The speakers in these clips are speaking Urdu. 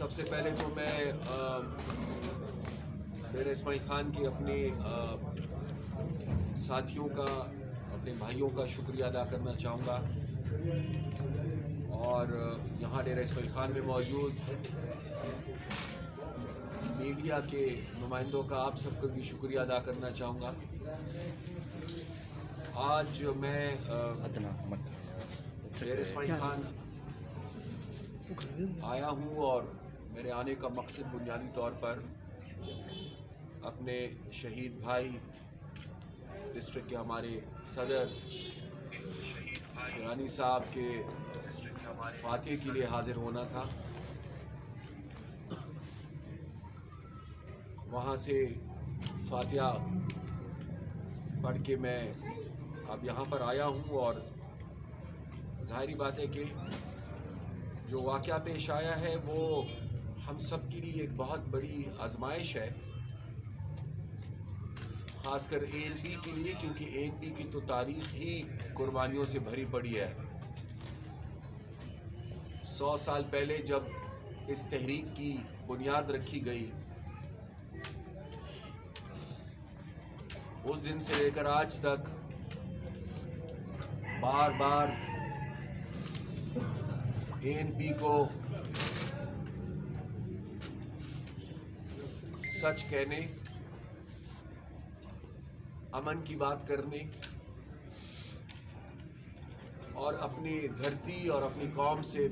سب سے پہلے تو میں ڈیرہ اسماعیل خان کے اپنے ساتھیوں کا، اپنے بھائیوں کا شکریہ ادا کرنا چاہوں گا، اور یہاں ڈیرہ اسماعیل خان میں موجود میڈیا کے نمائندوں کا آپ سب کا بھی شکریہ ادا کرنا چاہوں گا۔ آج میں ڈیرہ اسماعیل خان آیا ہوں، اور میرے آنے کا مقصد بنیادی طور پر اپنے شہید بھائی ڈسٹرکٹ کے ہمارے صدر ایرانی صاحب کے فاتح کے لیے حاضر ہونا تھا۔ وہاں سے فاتحہ پڑھ کے میں اب یہاں پر آیا ہوں، اور ظاہری بات ہے کہ جو واقعہ پیش آیا ہے وہ ہم سب کے لیے ایک بہت بڑی آزمائش ہے، خاص کر اے این پی کے لیے، کیونکہ اے این پی کی تو تاریخ ہی قربانیوں سے بھری پڑی ہے۔ 100 سال پہلے جب اس تحریک کی بنیاد رکھی گئی، اس دن سے لے کر آج تک بار بار اے این پی کو سچ کہنے، امن کی بات کرنے، اور اپنی دھرتی اور اپنی قوم سے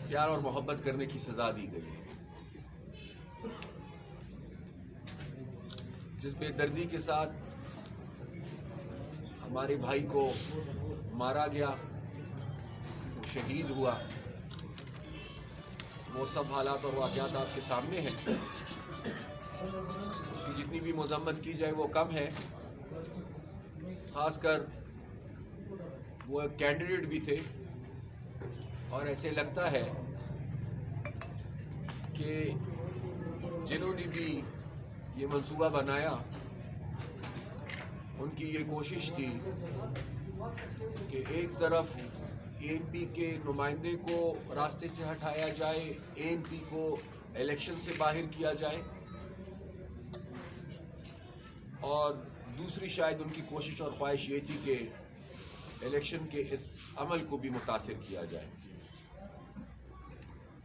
پیار اور محبت کرنے کی سزا دی گئی، جس بے دردی کے ساتھ ہمارے بھائی کو مارا گیا، وہ شہید ہوا، وہ سب حالات اور واقعات آپ کے سامنے ہیں۔ اس کی جتنی بھی مذمت کی جائے وہ کم ہے، خاص کر وہ ایک کینڈیڈیٹ بھی تھے، اور ایسے لگتا ہے کہ جنہوں نے بھی یہ منصوبہ بنایا، ان کی یہ کوشش تھی کہ ایک طرف اے این پی کے نمائندے کو راستے سے ہٹایا جائے، اے این پی کو الیکشن سے باہر کیا جائے، اور دوسری شاید ان کی کوشش اور خواہش یہ تھی کہ الیکشن کے اس عمل کو بھی متاثر کیا جائے۔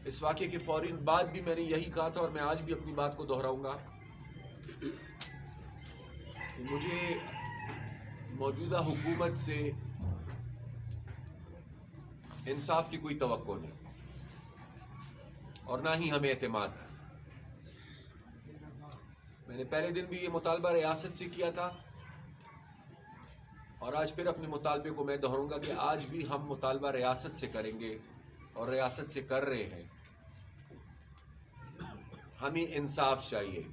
اس واقعے کے فوراً بعد بھی میں نے یہی کہا تھا، اور میں آج بھی اپنی بات کو دہراؤں گا کہ مجھے موجودہ حکومت سے انصاف کی کوئی توقع نہیں، اور نہ ہی ہمیں اعتماد ہے۔ میں نے پہلے دن بھی یہ مطالبہ ریاست سے کیا تھا، اور آج پھر اپنے مطالبے کو میں دہراؤں گا کہ آج بھی ہم مطالبہ ریاست سے کریں گے، اور ریاست سے کر رہے ہیں۔ ہمیں انصاف چاہیے،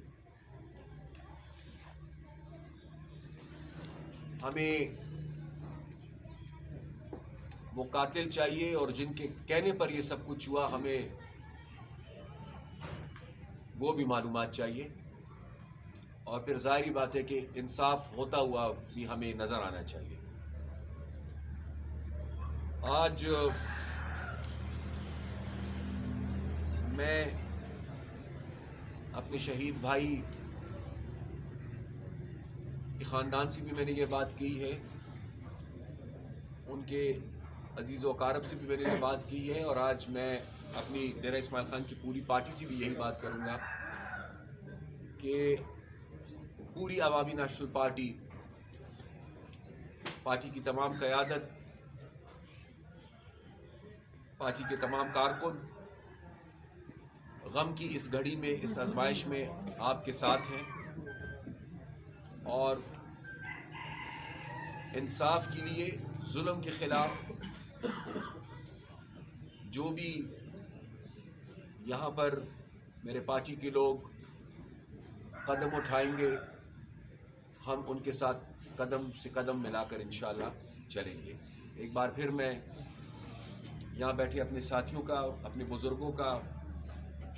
ہمیں وہ قاتل چاہیے، اور جن کے کہنے پر یہ سب کچھ ہوا، ہمیں وہ بھی معلومات چاہیے، اور پھر ظاہری بات ہے کہ انصاف ہوتا ہوا بھی ہمیں نظر آنا چاہیے۔ آج میں اپنے شہید بھائی کے خاندان سے بھی میں نے یہ بات کی ہے، ان کے عزیز و اقارب سے بھی میں نے یہ بات کی ہے، اور آج میں اپنی ڈیرہ اسماعیل خان کی پوری پارٹی سے بھی یہی بات کروں گا کہ پوری عوامی نیشنل پارٹی کی تمام قیادت، پارٹی کے تمام کارکن غم کی اس گھڑی میں، اس آزمائش میں آپ کے ساتھ ہیں، اور انصاف کے لیے، ظلم کے خلاف جو بھی یہاں پر میرے پارٹی کے لوگ قدم اٹھائیں گے، ہم ان کے ساتھ قدم سے قدم ملا کر انشاءاللہ چلیں گے۔ ایک بار پھر میں یہاں بیٹھے اپنے ساتھیوں کا، اپنے بزرگوں کا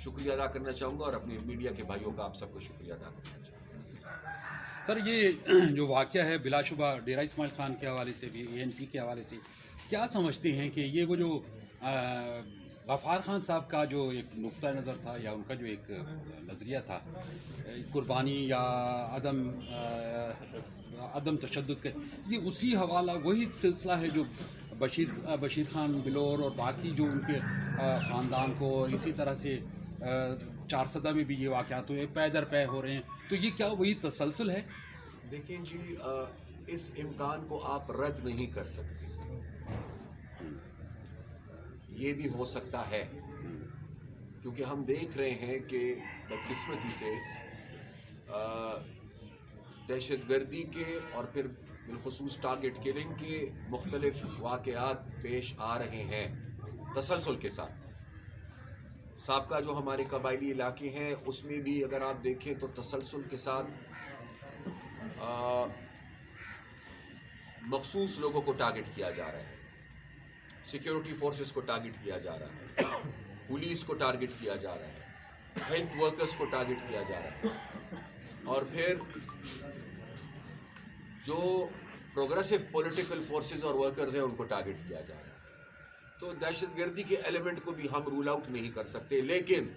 شکریہ ادا کرنا چاہوں گا، اور اپنے میڈیا کے بھائیوں کا آپ سب کو شکریہ ادا کرنا چاہوں گا۔ سر، یہ جو واقعہ ہے بلا شبہ ڈیرہ اسماعیل خان کے حوالے سے بھی، اے این پی کے حوالے سے کیا سمجھتے ہیں کہ یہ وہ جو غفار خان صاحب کا جو ایک نقطہ نظر تھا یا ان کا جو ایک نظریہ تھا قربانی یا عدم تشدد کے، یہ اسی حوالہ وہی سلسلہ ہے جو بشیر خان بلور اور باقی جو ان کے خاندان کو اسی طرح سے 4 میں بھی یہ واقعات ہوئے پے در پے ہو رہے ہیں، تو یہ کیا وہی تسلسل ہے؟ دیکھیں جی، اس امکان کو آپ رد نہیں کر سکتے، یہ بھی ہو سکتا ہے، کیونکہ ہم دیکھ رہے ہیں کہ بدقسمتی سے دہشت گردی کے اور پھر بالخصوص ٹارگٹ کلنگ کے مختلف واقعات پیش آ رہے ہیں تسلسل کے ساتھ۔ سابقہ جو ہمارے قبائلی علاقے ہیں اس میں بھی اگر آپ دیکھیں تو تسلسل کے ساتھ مخصوص لوگوں کو ٹارگٹ کیا جا رہا ہے، سیکیورٹی فورسز کو ٹارگٹ کیا جا رہا ہے، پولیس کو ٹارگٹ کیا جا رہا ہے، ہیلتھ ورکرز کو ٹارگٹ کیا جا رہا ہے، اور پھر جو پروگریسو پولیٹیکل فورسز اور ورکرز ہیں ان کو ٹارگٹ کیا جا رہا ہے۔ تو دہشت گردی کے ایلیمنٹ کو بھی ہم رول آؤٹ نہیں کر سکتے، لیکن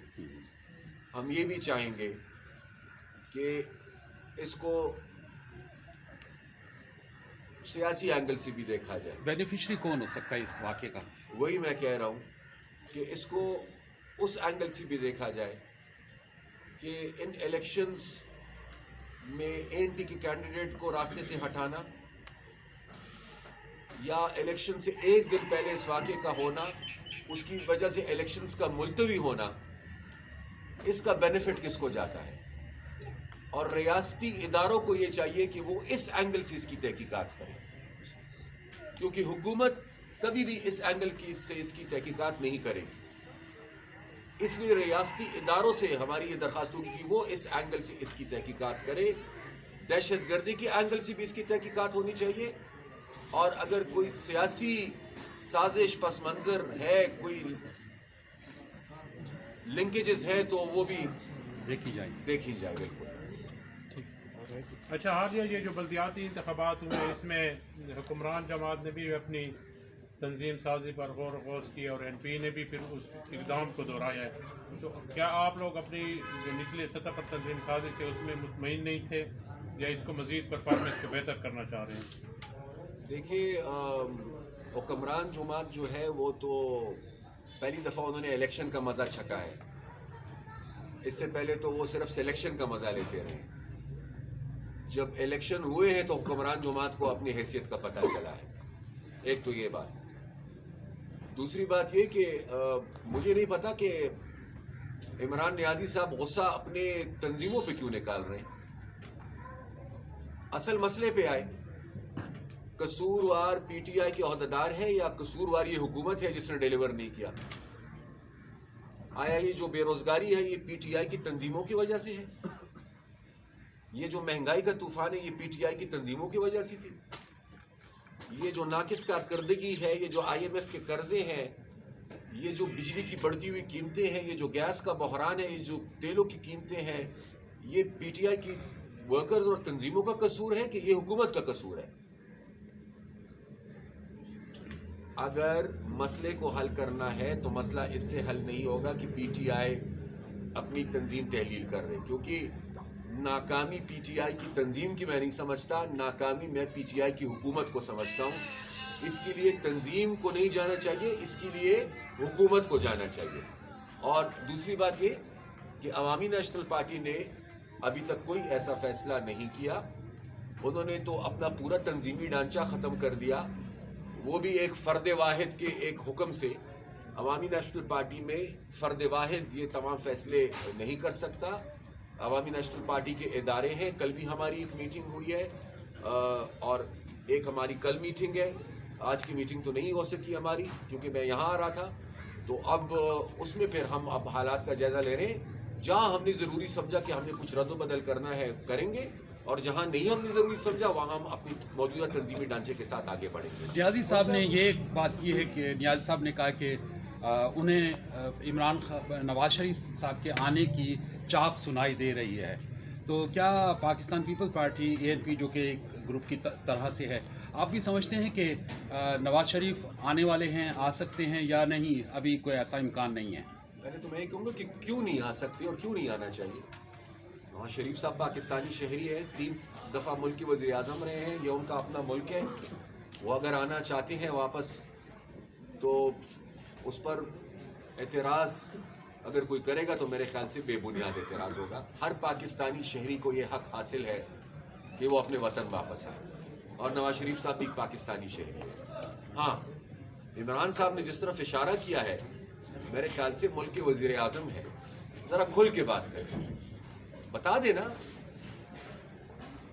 ہم یہ بھی چاہیں گے کہ اس کو سیاسی اینگل سے بھی دیکھا جائے۔ بینیفیشری کون ہو سکتا ہے اس واقعے کا؟ وہی میں کہہ رہا ہوں کہ اس کو اس اینگل سے بھی دیکھا جائے کہ ان الیکشنز میں ANP کے کینڈیڈیٹ کو راستے سے ہٹانا یا الیکشن سے ایک دن پہلے اس واقعے کا ہونا، اس کی وجہ سے الیکشنز کا ملتوی ہونا، اس کا بینیفٹ کس کو جاتا ہے؟ اور ریاستی اداروں کو یہ چاہیے کہ وہ اس اینگل سے اس کی تحقیقات کریں، کیونکہ حکومت کبھی بھی اس اینگل سے اس کی تحقیقات نہیں کرے گی۔ اس لیے ریاستی اداروں سے ہماری یہ درخواست ہوگی کہ وہ اس اینگل سے اس کی تحقیقات کرے، دہشت گردی کے اینگل سے بھی اس کی تحقیقات ہونی چاہیے، اور اگر کوئی سیاسی سازش پس منظر ہے، کوئی لنکیجز ہے تو وہ بھی دیکھی جائے۔ بالکل۔ اچھا، حالیہ یہ جو بلدیاتی انتخابات ہوئے اس میں حکمران جماعت نے بھی اپنی تنظیم سازی پر غور و خوض کی اور NP نے بھی پھر اس اقدام کو دہرایا ہے، تو کیا آپ لوگ اپنی جو نچلے سطح پر تنظیم سازی تھے اس میں مطمئن نہیں تھے یا اس کو مزید پرفارمنس کو بہتر کرنا چاہ رہے ہیں؟ دیکھیے، حکمران جماعت جو ہے وہ تو پہلی دفعہ انہوں نے الیکشن کا مزہ چھکا ہے، اس سے پہلے تو وہ صرف سلیکشن کا مزہ لیتے رہے۔ جب الیکشن ہوئے ہیں تو حکمران جماعت کو اپنی حیثیت کا پتہ چلا ہے، ایک تو یہ بات۔ دوسری بات یہ کہ مجھے نہیں پتا کہ عمران نیازی صاحب غصہ اپنے تنظیموں پہ کیوں نکال رہے ہیں۔ اصل مسئلے پہ آئے، قصوروار PTI کے عہدیدار ہے یا قصوروار یہ حکومت ہے جس نے ڈیلیور نہیں کیا؟ آیا یہ جو بے روزگاری ہے یہ PTI کی تنظیموں کی وجہ سے ہے؟ یہ جو مہنگائی کا طوفان ہے یہ PTI کی تنظیموں کی وجہ سے تھی؟ یہ جو ناقص کارکردگی ہے، یہ جو IMF کے قرضے ہیں، یہ جو بجلی کی بڑھتی ہوئی قیمتیں ہیں، یہ جو گیس کا بحران ہے، یہ جو تیلوں کی قیمتیں ہیں، یہ PTI کی ورکرز اور تنظیموں کا قصور ہے کہ یہ حکومت کا قصور ہے؟ اگر مسئلے کو حل کرنا ہے تو مسئلہ اس سے حل نہیں ہوگا کہ PTI اپنی تنظیم تحلیل کر رہے، کیونکہ ناکامی PTI کی تنظیم کی میں نہیں سمجھتا، ناکامی میں PTI کی حکومت کو سمجھتا ہوں۔ اس کے لیے تنظیم کو نہیں جانا چاہیے، اس کے لیے حکومت کو جانا چاہیے۔ اور دوسری بات یہ کہ عوامی نیشنل پارٹی نے ابھی تک کوئی ایسا فیصلہ نہیں کیا، انہوں نے تو اپنا پورا تنظیمی ڈھانچہ ختم کر دیا، وہ بھی ایک فرد واحد کے ایک حکم سے۔ عوامی نیشنل پارٹی میں فرد واحد یہ تمام فیصلے نہیں کر سکتا، عوامی نیشنل پارٹی کے ادارے ہیں۔ کل بھی ہماری ایک میٹنگ ہوئی ہے اور ایک ہماری کل میٹنگ ہے، آج کی میٹنگ تو نہیں ہو سکی ہماری کیونکہ میں یہاں آ رہا تھا، تو اب اس میں پھر ہم اب حالات کا جائزہ لے رہے ہیں۔ جہاں ہم نے ضروری سمجھا کہ ہم نے کچھ رد و بدل کرنا ہے کریں گے، اور جہاں نہیں ہم نے ضروری سمجھا وہاں ہم اپنی موجودہ تنظیمی ڈھانچے کے ساتھ آگے بڑھیں گے۔ نیازی صاحب نے یہ بات کی ہے کہ نیازی صاحب نے کہا کہ انہیں نواز شریف صاحب کے آنے کی چاپ سنائی دے رہی ہے، تو کیا پاکستان پیپلز پارٹی ANP جو کہ ایک گروپ کی طرح سے ہے، آپ بھی سمجھتے ہیں کہ نواز شریف آنے والے ہیں, آ سکتے ہیں یا نہیں, ابھی کوئی ایسا امکان نہیں ہے؟ پہلے تو میں یہ کہوں گا کہ کیوں نہیں آ سکتے اور کیوں نہیں آنا چاہیے. نواز شریف صاحب پاکستانی شہری ہے, 3 دفعہ ملک کے وزیر اعظم رہے ہیں, یہ ان کا اپنا ملک ہے. وہ اگر آنا چاہتے ہیں واپس تو اس پر اعتراض اگر کوئی کرے گا تو میرے خیال سے بے بنیاد اعتراض ہوگا. ہر پاکستانی شہری کو یہ حق حاصل ہے کہ وہ اپنے وطن واپس آئے, اور نواز شریف صاحب بھی پاکستانی شہری ہے. ہاں, عمران صاحب نے جس طرف اشارہ کیا ہے میرے خیال سے ملک کے وزیر اعظم ہے, ذرا کھل کے بات کریں, بتا دینا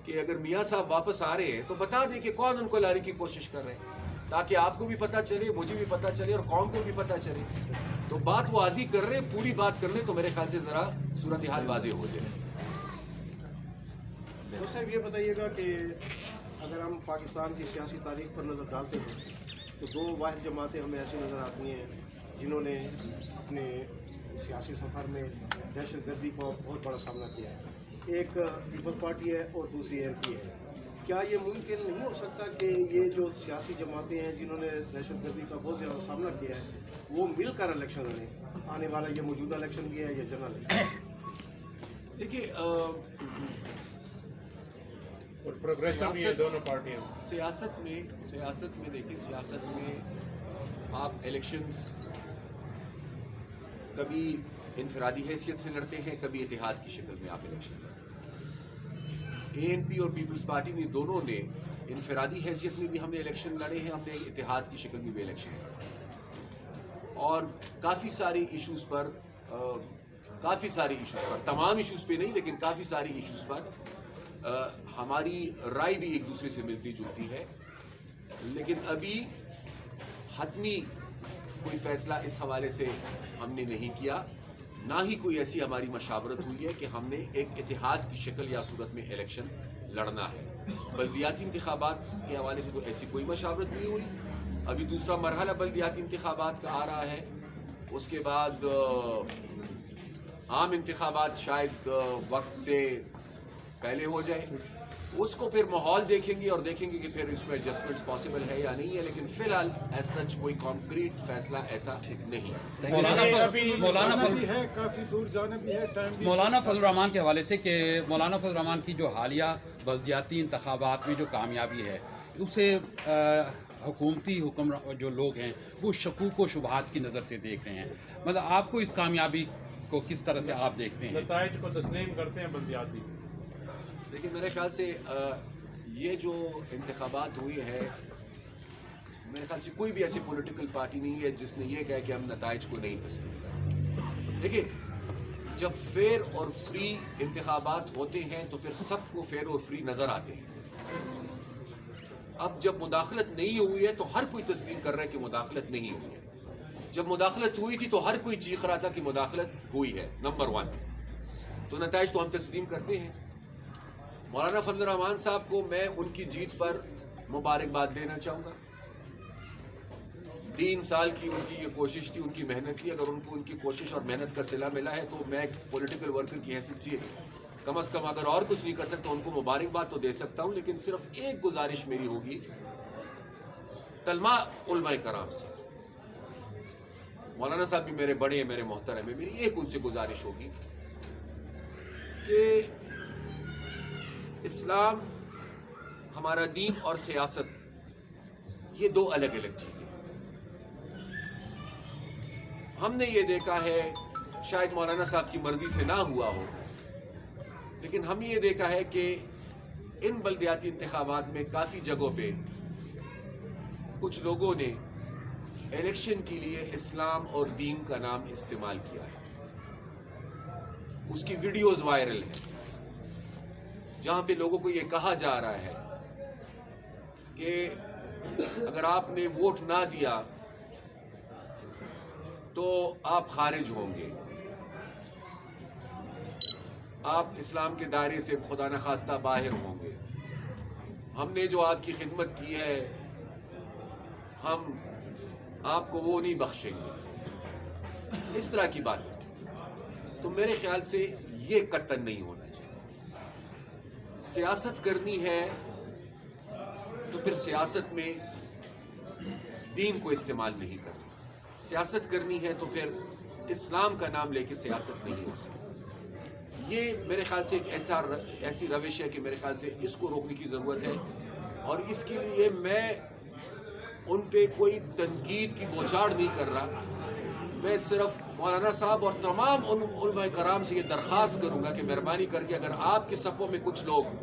کہ اگر میاں صاحب واپس آ رہے ہیں تو بتا دیں کہ کون ان کو لانے کی کوشش کر رہے ہیں, تاکہ آپ کو بھی پتہ چلے, مجھے بھی پتہ چلے اور قوم کو بھی پتہ چلے. تو بات وہ آدھی کر رہے ہیں, پوری بات کر لیں تو میرے خیال سے ذرا صورتحال واضح ہو جائے. تو صاحب یہ بتائیے گا کہ اگر ہم پاکستان کی سیاسی تاریخ پر نظر ڈالتے ہیں تو 2 واحد جماعتیں ہمیں ایسی نظر آتی ہیں جنہوں نے اپنے سیاسی سفر میں دہشت گردی کو بہت بڑا سامنا کیا ہے. ایک پیپلز پارٹی ہے اور دوسری MP ہے. کیا یہ ممکن نہیں ہو سکتا کہ یہ جو سیاسی جماعتیں ہیں جنہوں نے دہشت گردی کا بہت زیادہ سامنا کیا ہے وہ مل کر الیکشن لڑیں, آنے والا یہ موجودہ الیکشن بھی ہے یا جنرل الیکشن؟ دیکھیے اور پروگریسو بھی ہے دونوں پارٹیاں. سیاست میں دیکھیں, سیاست میں آپ الیکشنز کبھی انفرادی حیثیت سے لڑتے ہیں, کبھی اتحاد کی شکل میں آپ الیکشن لڑتے ہیں. ANP اور پیپلز پارٹی نے دونوں نے انفرادی حیثیت میں بھی ہم نے الیکشن لڑے ہیں, ہم نے اتحاد کی شکل میں بھی الیکشن لڑے, اور کافی سارے ایشوز پر تمام ایشوز پہ نہیں لیکن کافی سارے ایشوز پر ہماری رائے بھی ایک دوسرے سے ملتی جلتی ہے. لیکن ابھی حتمی کوئی فیصلہ اس حوالے سے ہم نے نہیں کیا, نہ ہی کوئی ایسی ہماری مشاورت ہوئی ہے کہ ہم نے ایک اتحاد کی شکل یا صورت میں الیکشن لڑنا ہے. بلدیاتی انتخابات کے حوالے سے تو ایسی کوئی مشاورت نہیں ہوئی. ابھی دوسرا مرحلہ بلدیاتی انتخابات کا آ رہا ہے, اس کے بعد عام انتخابات شاید وقت سے پہلے ہو جائے. اس کو پھر ماحول دیکھیں گے اور دیکھیں گے کہ پھر اس میں ایڈجسٹمنٹس پاسبل ہے یا نہیں ہے, لیکن فی الحال ایز سچ کوئی کانکریٹ فیصلہ ایسا نہیں. مولانا فضل الرحمان کے حوالے سے کہ مولانا فضل الرحمان کی جو حالیہ بلدیاتی انتخابات میں جو کامیابی ہے اسے حکومتی جو لوگ ہیں وہ شکوک و شبہات کی نظر سے دیکھ رہے ہیں. مطلب آپ کو اس کامیابی کو کس طرح سے آپ دیکھتے ہیں؟ نتائج کو تسلیم کرتے ہیں بلدیاتی؟ دیکھیں میرے خیال سے یہ جو انتخابات ہوئی ہے, میرے خیال سے کوئی بھی ایسی پولیٹیکل پارٹی نہیں ہے جس نے یہ کہا کہ ہم نتائج کو نہیں تسلیم کرتے. دیکھیں جب فیئر اور فری انتخابات ہوتے ہیں تو پھر سب کو فیئر اور فری نظر آتے ہیں. اب جب مداخلت نہیں ہوئی ہے تو ہر کوئی تسلیم کر رہا ہے کہ مداخلت نہیں ہوئی ہے. جب مداخلت ہوئی تھی تو ہر کوئی چیخ رہا تھا کہ مداخلت ہوئی ہے, نمبر 1. تو نتائج تو ہم تسلیم کرتے ہیں. مولانا فضل الرحمان صاحب کو میں ان کی جیت پر مبارکباد دینا چاہوں گا. 3 سال کی ان کی یہ کوشش تھی, ان کی محنت تھی. اگر ان کو ان کی کوشش اور محنت کا صلہ ملا ہے تو میں ایک پولیٹیکل ورکر کی حیثیت سے کم از کم اگر اور کچھ نہیں کر سکتا ان کو مبارکباد تو دے سکتا ہوں. لیکن صرف ایک گزارش میری ہوگی طلباء علماء کرام سے, مولانا صاحب بھی میرے بڑے ہیں, میرے محترم ہیں, میری ایک ان سے گزارش ہوگی کہ اسلام, ہمارا دین اور سیاست یہ 2 الگ الگ چیزیں ہیں. ہم نے یہ دیکھا ہے, شاید مولانا صاحب کی مرضی سے نہ ہوا ہو, لیکن ہم یہ دیکھا ہے کہ ان بلدیاتی انتخابات میں کافی جگہوں پہ کچھ لوگوں نے الیکشن کے لیے اسلام اور دین کا نام استعمال کیا ہے. اس کی ویڈیوز وائرل ہیں جہاں پہ لوگوں کو یہ کہا جا رہا ہے کہ اگر آپ نے ووٹ نہ دیا تو آپ خارج ہوں گے, آپ اسلام کے دائرے سے خدا نخواستہ باہر ہوں گے, ہم نے جو آپ کی خدمت کی ہے ہم آپ کو وہ نہیں بخشیں گے. اس طرح کی بات ہے. تو میرے خیال سے یہ قطعاً نہیں ہونا چاہیے. سیاست کرنی ہے تو پھر سیاست میں دین کو استعمال نہیں کرتے. سیاست کرنی ہے تو پھر اسلام کا نام لے کے سیاست نہیں ہو سکتی. یہ میرے خیال سے ایک ایسی روش ہے کہ میرے خیال سے اس کو روکنے کی ضرورت ہے. اور اس کے لیے میں ان پہ کوئی تنقید کی بوچھاڑ نہیں کر رہا. میں صرف مولانا صاحب اور تمام ان علماء کرام سے یہ درخواست کروں گا کہ مہربانی کر کے اگر آپ کے صفوں میں کچھ لوگ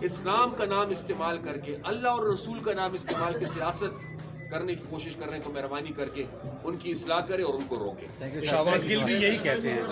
اسلام کا نام استعمال کر کے اللہ اور رسول کا نام استعمال کے سیاست کرنے کی کوشش کر رہے ہیں تو مہربانی کر کے ان کی اصلاح کریں اور ان کو روکیں. شہباز گل بھی یہی کہتے ہیں.